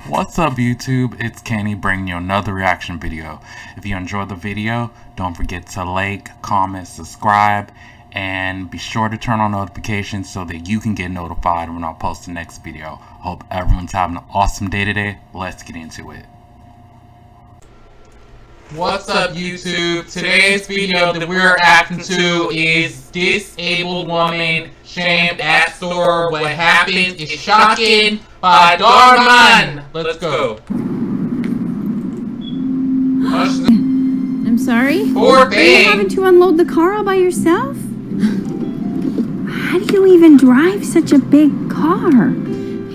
What's up YouTube, it's Kenny bringing you another reaction video. If you enjoyed the video, don't forget to like, comment, subscribe, and be sure to turn on notifications so that you can get notified when I post the next video. Hope everyone's having an awesome day today. Let's get into it. What's up YouTube? Today's video that we're reacting to is Disabled Woman Shamed at Store. What Happened is Shocking by Dhar Mann. Let's go. I'm sorry? Poor Are you thing. having to unload the car all by yourself? How do you even drive such a big car?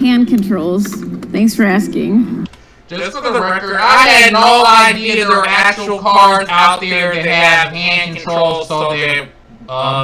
Hand controls. Thanks for asking. Just for the record, I had no idea there were actual cars out there that have hand controls so that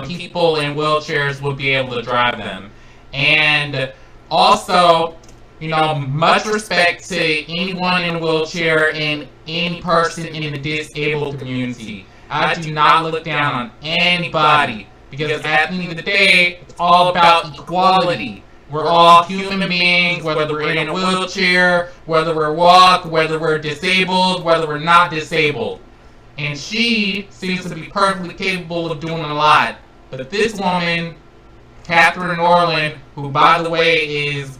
people in wheelchairs would be able to drive them. And also, you know, much respect to anyone in a wheelchair and any person in the disabled community. I do not look down on anybody because at the end of the day, it's all about equality. We're all human beings, whether we're in a wheelchair, whether we're walk, whether we're disabled, whether we're not disabled. And she seems to be perfectly capable of doing a lot. But this woman, Catherine Norland, who by the way is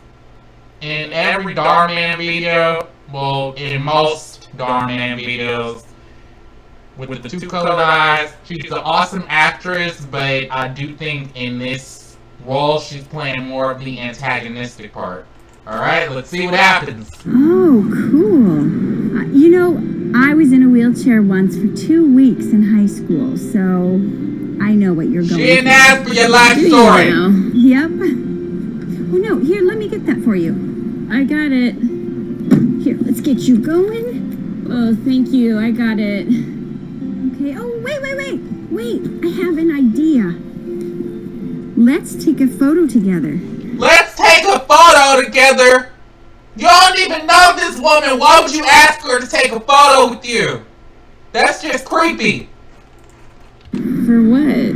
in every Dhar Mann video, well, in most Dhar Mann videos, with the two colored eyes, she's an awesome actress, but I do think in this role she's playing more of the antagonistic part. Alright, let's see what happens. Oh, cool. You know, I was in a wheelchair once for 2 weeks in high school, so I know what you're going through. She didn't ask for your life story. Yep. Oh no, here, let me get that for you. I got it. Here, let's get you going. Oh, thank you, I got it. Okay, oh, wait. Wait, I have an idea. Let's take a photo together. Let's take a photo together? You don't even know this woman. Why would you ask her to take a photo with you? That's just creepy. For what?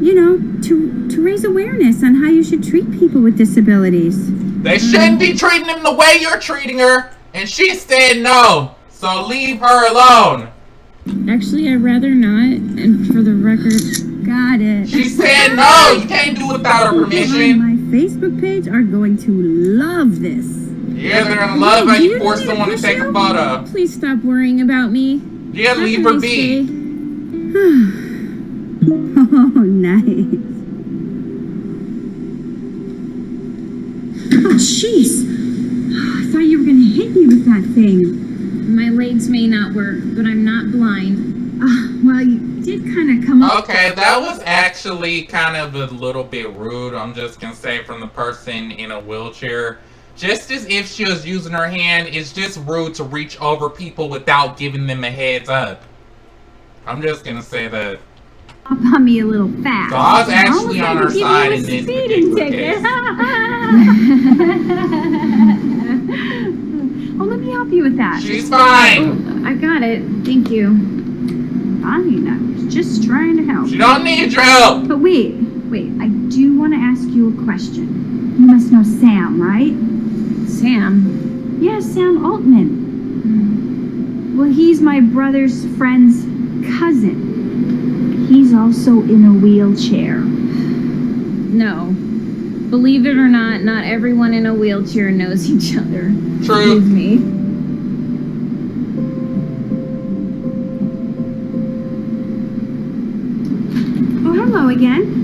You know, to raise awareness on how you should treat people with disabilities. They shouldn't be treating them the way you're treating her. And she said no. So leave her alone. Actually, I'd rather not. And for the record, got it. She said no. You can't do it without her permission. My Facebook page are going to love this. Yeah, they're gonna love how you force someone to take a photo. Please stop worrying about me. Yeah, leave her be. Oh, nice. Oh, jeez. I thought you were going to hit me with that thing. My legs may not work, but I'm not blind. Well, you did kind of come up. Okay, that was actually kind of a little bit rude, I'm just gonna say, from the person in a wheelchair. Just as if she was using her hand, it's just rude to reach over people without giving them a heads up. I'm just gonna say that. Up on me a little fast. So I was actually on her side in this particular case. Oh, let me help you with that. She's fine. Oh, I got it. Thank you. Fine. I was just trying to help. She don't need your help. But wait. I do want to ask you a question. You must know Sam, right? Sam? Yeah, Sam Altman. Well, he's my brother's friend's cousin. He's also in a wheelchair. No. Believe it or not, not everyone in a wheelchair knows each other. True. Excuse me. Oh, hello again.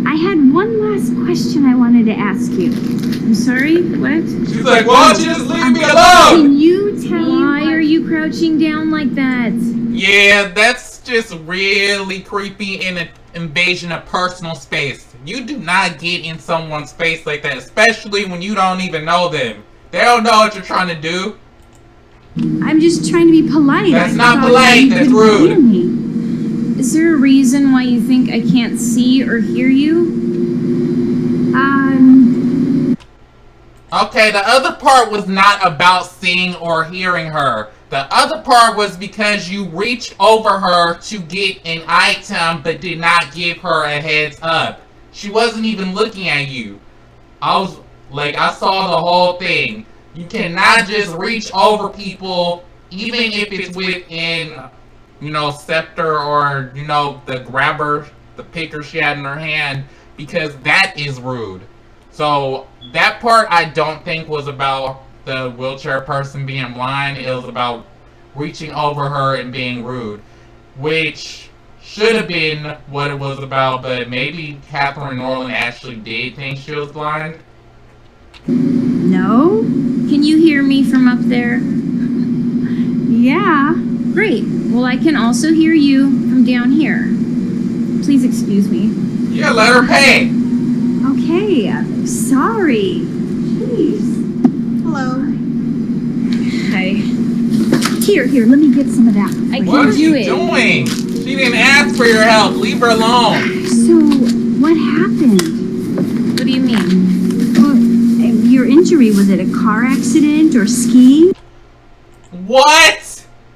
I had one last question I wanted to ask you. I'm sorry, what? She's like, why don't you just leave me alone? Can you tell me why are you crouching down like that? Yeah, that's just really creepy and an invasion of personal space. You do not get in someone's space like that, especially when you don't even know them. They don't know what you're trying to do. I'm just trying to be polite. That's not polite, that's rude. Is there a reason why you think I can't see or hear you? Okay, the other part was not about seeing or hearing her. The other part was because you reached over her to get an item but did not give her a heads up. She wasn't even looking at you. I saw the whole thing. You cannot just reach over people, even if it's within, scepter or, the grabber, the picker she had in her hand, because that is rude. So that part I don't think was about the wheelchair person being blind. It was about reaching over her and being rude, which should have been what it was about, but maybe Catherine Norland actually did think she was blind. No? Can you hear me from up there? Yeah. Great. Well, I can also hear you from down here. Please excuse me. Yeah, let her pay. Okay. Sorry. Jeez. Hello. Hi. Here, let me get some of that. I What can are do you it. doing? She didn't ask for your help. Leave her alone. So, what happened? What do you mean? Well, your injury, was it a car accident or skiing? What?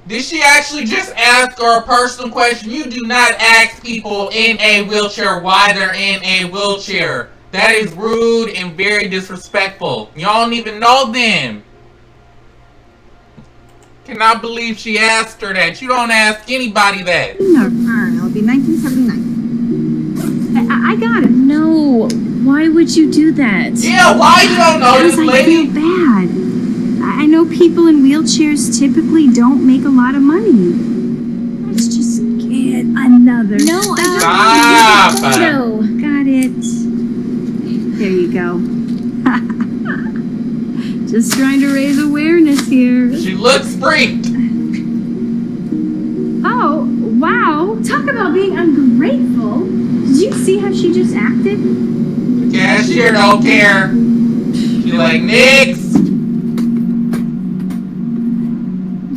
Did she actually just ask her a personal question? You do not ask people in a wheelchair why they're in a wheelchair. That is rude and very disrespectful. Y'all don't even know them. Cannot believe she asked her that. You don't ask anybody that. No, it'll be 1979. I got it. No, why would you do that? Yeah, why you don't know this Because I lady? feel bad. I know people in wheelchairs typically don't make a lot of money. Let's just get another. No, Stop. No, got it. There you go. Just trying to raise awareness here. She looks freaked. Oh, wow. Talk about being ungrateful. Did you see how she just acted? The cashier don't care. She like, nix.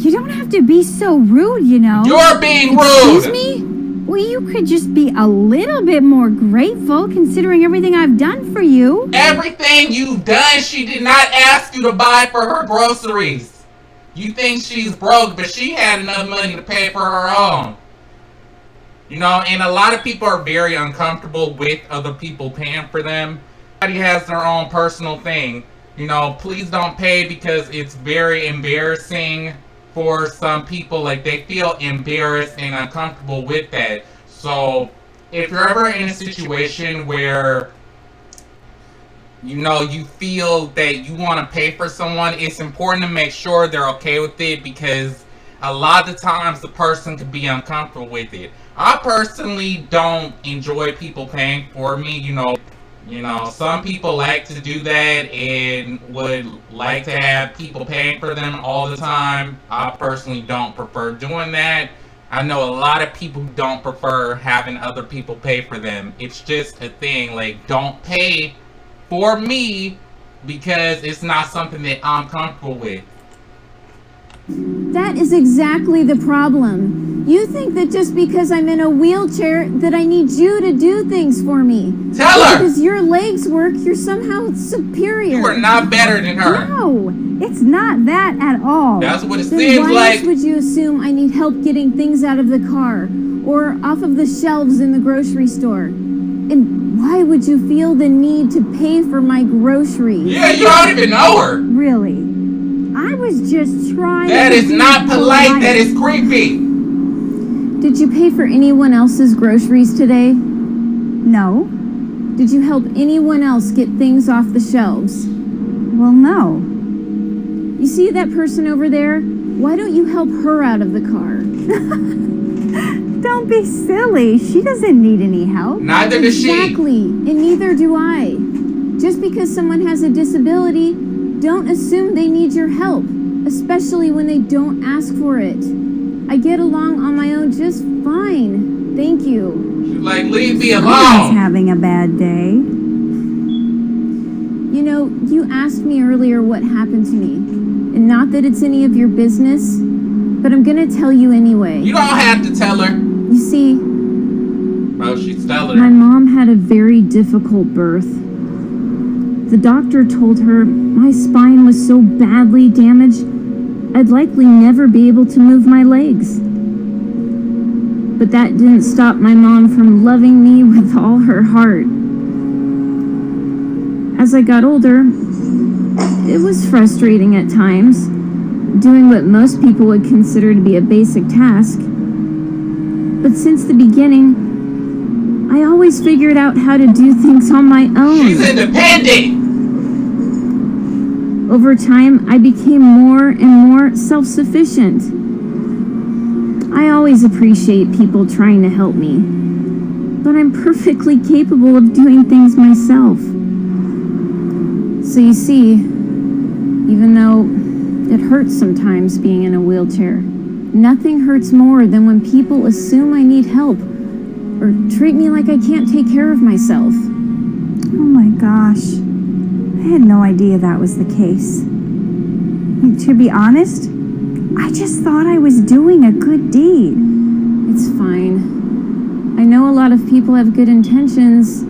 You don't have to be so rude, you know. You're being Excuse rude. me? Well, you could just be a little bit more grateful considering everything I've done for you. Everything you've done, she did not ask you to buy for her groceries. You think she's broke, but she had enough money to pay for her own. And a lot of people are very uncomfortable with other people paying for them. Everybody has their own personal thing. Please don't pay because it's very embarrassing for some people. Like, they feel embarrassed and uncomfortable with that. So if you're ever in a situation where you feel that you want to pay for someone, it's important to make sure they're okay with it, because a lot of the times the person could be uncomfortable with it. I personally don't enjoy people paying for me. Some people like to do that and would like to have people paying for them all the time. I personally don't prefer doing that. I know a lot of people who don't prefer having other people pay for them. It's just a thing. Like, don't pay for me because it's not something that I'm comfortable with. That is exactly the problem. You think that just because I'm in a wheelchair that I need you to do things for me. Tell her! Because your legs work, you're somehow superior. You are not better than her. No, it's not that at all. That's what it Then seems why like. else would you assume I need help getting things out of the car or off of the shelves in the grocery store? And why would you feel the need to pay for my groceries? Yeah, you don't even know her. Really? I was just trying That to is be not polite. That is polite. creepy. Did you pay for anyone else's groceries today? No. Did you help anyone else get things off the shelves? Well, no. You see that person over there? Why don't you help her out of the car? Don't be silly. She doesn't need any help. Neither does she. Exactly. And neither do I. Just because someone has a disability, don't assume they need your help, especially when they don't ask for it. I get along on my own just fine. Thank you. She's like, leave me Someone's alone. having a bad day. You asked me earlier what happened to me. And not that it's any of your business, but I'm gonna tell you anyway. You don't have to tell her. You see, Bro, she's telling my her. mom had a very difficult birth. The doctor told her my spine was so badly damaged, I'd likely never be able to move my legs. But that didn't stop my mom from loving me with all her heart. As I got older, It was frustrating at times, doing what most people would consider to be a basic task. But since the beginning, I always figured out how to do things on my own. She's independent! Over time, I became more and more self-sufficient. I always appreciate people trying to help me, but I'm perfectly capable of doing things myself. So you see, even though it hurts sometimes being in a wheelchair, nothing hurts more than when people assume I need help or treat me like I can't take care of myself. Oh my gosh. I had no idea that was the case. And to be honest, I just thought I was doing a good deed. It's fine. I know a lot of people have good intentions.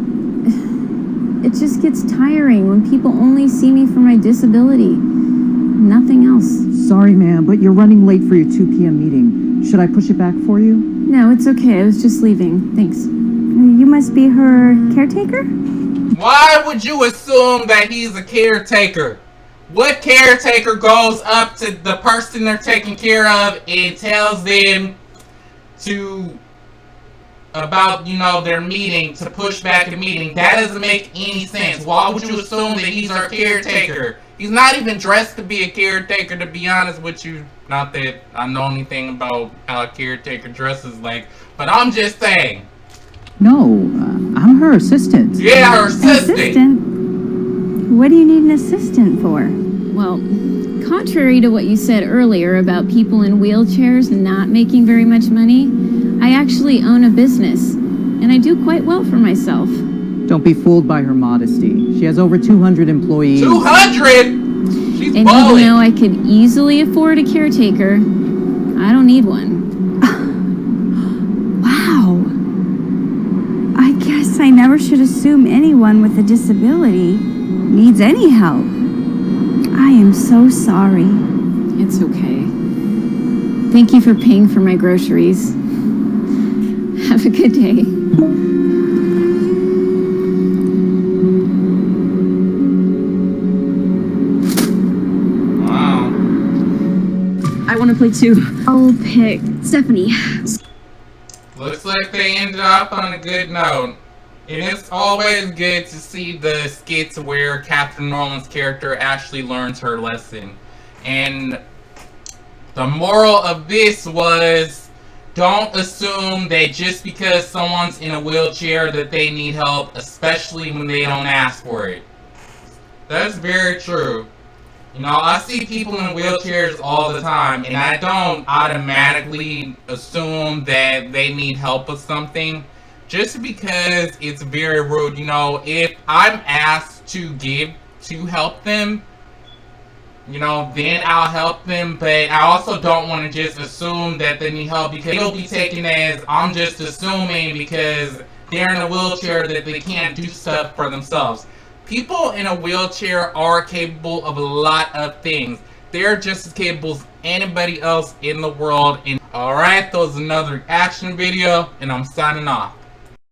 It just gets tiring when people only see me for my disability. Nothing else. Sorry, ma'am, but you're running late for your 2 p.m. meeting. Should I push it back for you? No, it's okay. I was just leaving. Thanks. You must be her caretaker? Why would you assume that he's a caretaker? What caretaker goes up to the person they're taking care of and tells them about their meeting, to push back a meeting? That doesn't make any sense. Why would you assume that he's our caretaker? He's not even dressed to be a caretaker, to be honest with you. Not that I know anything about how a caretaker dresses like, but I'm just saying. No, I'm her assistant. Yeah, her assistant. Assistant? What do you need an assistant for? Well, contrary to what you said earlier about people in wheelchairs not making very much money, I actually own a business, and I do quite well for myself. Don't be fooled by her modesty. She has over 200 employees. 200? She's And balling. even though I could easily afford a caretaker, I don't need one. Wow. I guess I never should assume anyone with a disability needs any help. I am so sorry. It's okay. Thank you for paying for my groceries. Have a good day. Wow. I want to play too. I'll pick Stephanie. Looks like they ended up on a good note. And it's always good to see the skits where Catherine Nolan's character actually learns her lesson. And the moral of this was, don't assume that just because someone's in a wheelchair that they need help, especially when they don't ask for it. That's very true. I see people in wheelchairs all the time, and I don't automatically assume that they need help with something just because it's very rude. If I'm asked to help them, then I'll help them, but I also don't want to just assume that they need help, because it'll be taken as I'm just assuming because they're in a wheelchair that they can't do stuff for themselves. People in a wheelchair are capable of a lot of things. They're just as capable as anybody else in the world. And alright, that was another action video, and I'm signing off.